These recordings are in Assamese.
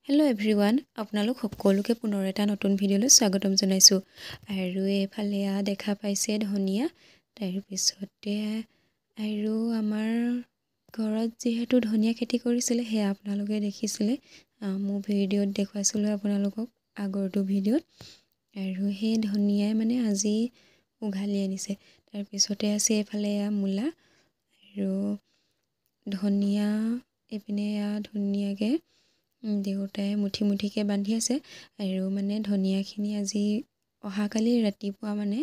হেল্ল' এভৰিৱান, আপোনালোক সকলোকে পুনৰ এটা নতুন ভিডিঅ'লৈ স্বাগতম জনাইছোঁ। আৰু এইফালে দেখা পাইছে ধনিয়া, তাৰপিছতে আৰু আমাৰ ঘৰত যিহেতু ধনিয়া খেতি কৰিছিলে সেয়া আপোনালোকে দেখিছিলে। মোৰ ভিডিঅ'ত দেখুৱাইছিলোঁ আপোনালোকক আগৰটো ভিডিঅ'ত। আৰু সেই ধনিয়াই মানে আজি উঘালি আনিছে। তাৰপিছতে আছে এইফালে মূলা আৰু ধনিয়া। এইপিনে ধুনীয়াকৈ দেউতাই মুঠি মুঠিকৈ বান্ধি আছে। আৰু মানে ধনিয়াখিনি আজি অহাকালি ৰাতিপুৱা মানে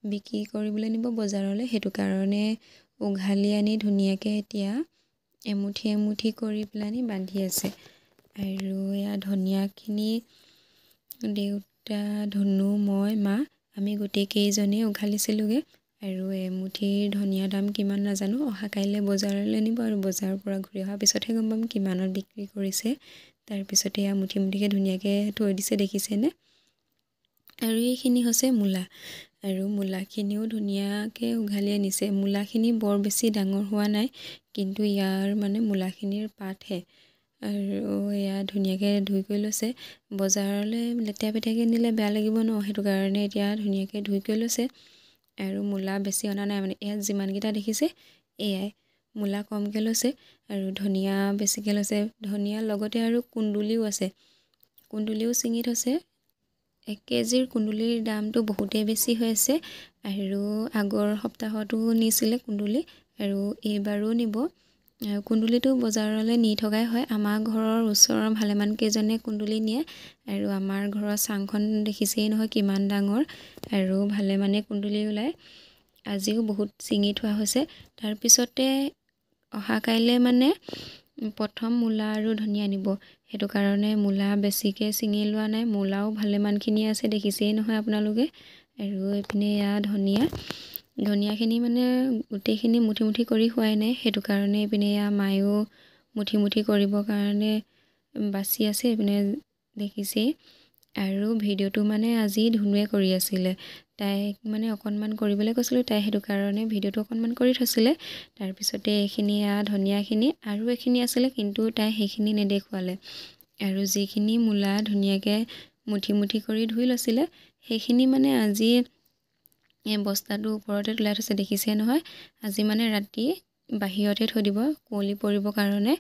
বিক্ৰী কৰিবলৈ নিব বজাৰলৈ, সেইটো কাৰণে উঘালি আনি ধুনীয়াকৈ এতিয়া এমুঠি এমুঠি কৰি পেলানি বান্ধি আছে। আৰু ধনিয়াখিনি দেউতা, ধুনু, মই, মা আমি গোটেইকেইজনেই উঘালিছিলোঁগৈ। আৰু এমুঠিৰ ধনিয়া দাম কিমান নাজানো, অহা কাইলৈ বজাৰলৈ নিব আৰু বজাৰৰ পৰা ঘূৰি অহাৰ পিছতহে গম পাম কিমানত বিক্ৰী কৰিছে। তাৰপিছতে মুঠি মুঠিকৈ ধুনীয়াকৈ থৈ দিছে, দেখিছেনে। আৰু এইখিনি হৈছে মূলা, আৰু মূলাখিনিও ধুনীয়াকৈ উঘালি আনিছে। মূলাখিনি বৰ বেছি ডাঙৰ হোৱা নাই, কিন্তু ইয়াৰ মানে মূলাখিনিৰ পাতহে। আৰু ধুনীয়াকৈ ধুই কৰি লৈছে। বজাৰলৈ লেতেৰা পেতেৰাকৈ নিলে বেয়া লাগিব ন, সেইটো কাৰণে এতিয়া ধুনীয়াকৈ ধুই কৰি লৈছে। আৰু মূলা বেছি অনা নাই, মানে ইয়াত যিমানকেইটা দেখিছে এয়াই। মূলা কমকৈ লৈছে আৰু ধনিয়া বেছিকৈ লৈছে। ধনিয়াৰ লগতে আৰু কুন্দুলিও আছে, কুন্দুলিও ছিঙি থৈছে। 1 কেজিৰ কুন্দুলিৰ দামটো বহুতেই বেছি হৈ আছে। আৰু আগৰ সপ্তাহতো নিছিলে কুন্দুলি, আৰু এইবাৰো নিব। কুন্দুলিটো বজাৰলৈ নি থকাই হয়। আমাৰ ঘৰৰ ওচৰৰ ভালেমান কেইজনে কুন্দুলি নিয়ে। আৰু আমাৰ ঘৰৰ চাংখন দেখিছেই নহয় কিমান ডাঙৰ, আৰু ভালেমানে কুন্দুলি ওলায়। আজিও বহুত ছিঙি থোৱা হৈছে। তাৰপিছতে অহা কাইলৈ মানে প্ৰথম মূলা আৰু ধনিয়া নিব, সেইটো কাৰণে মূলা বেছিকৈ ছিঙি লোৱা নাই। মূলাও ভালেমানখিনি আছে, দেখিছেই নহয় আপোনালোকে। আৰু এইপিনে ধনিয়াখিনি মানে গোটেইখিনি মুঠি মুঠি কৰি খোৱাই নাই, সেইটো কাৰণে এইপিনে মায়েও মুঠি মুঠি কৰিবৰ কাৰণে বাচি আছে, এইপিনে দেখিছেই। আৰু ভিডিঅ'টো মানে আজি ধুনুৱে কৰি আছিলে, তাইক মানে অকণমান কৰিবলৈ কৈছিলোঁ, তাই সেইটো কাৰণে ভিডিঅ'টো অকণমান কৰি থৈছিলে। তাৰপিছতে এইখিনি ধনিয়াখিনি আৰু এইখিনি আছিলে, কিন্তু তাই সেইখিনি নেদেখুৱালে। আৰু যিখিনি মূলা ধুনীয়াকৈ মুঠি মুঠি কৰি ধুই লৈছিলে, সেইখিনি মানে আজি বস্তাটোৰ ওপৰতে তোলাই থৈছে, দেখিছে নহয়। আজি মানে ৰাতি বাহিৰতে থৈ দিব, কুঁৱলী পৰিবৰ কাৰণে,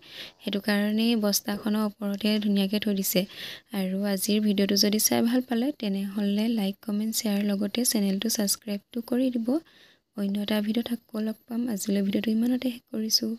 সেইটো কাৰণে বস্তাখনৰ ওপৰতে ধুনীয়াকৈ থৈ দিছে। আৰু আজিৰ ভিডিঅ'টো যদি চাই ভাল পালে তেনেহ'লে লাইক, কমেণ্ট, শ্বেয়াৰ লগতে চেনেলটো ছাবস্ক্ৰাইবটো কৰি দিব। অন্য এটা ভিডিঅ'ত আকৌ লগ পাম। আজিলৈ ভিডিঅ'টো ইমানতে শেষ কৰিছোঁ।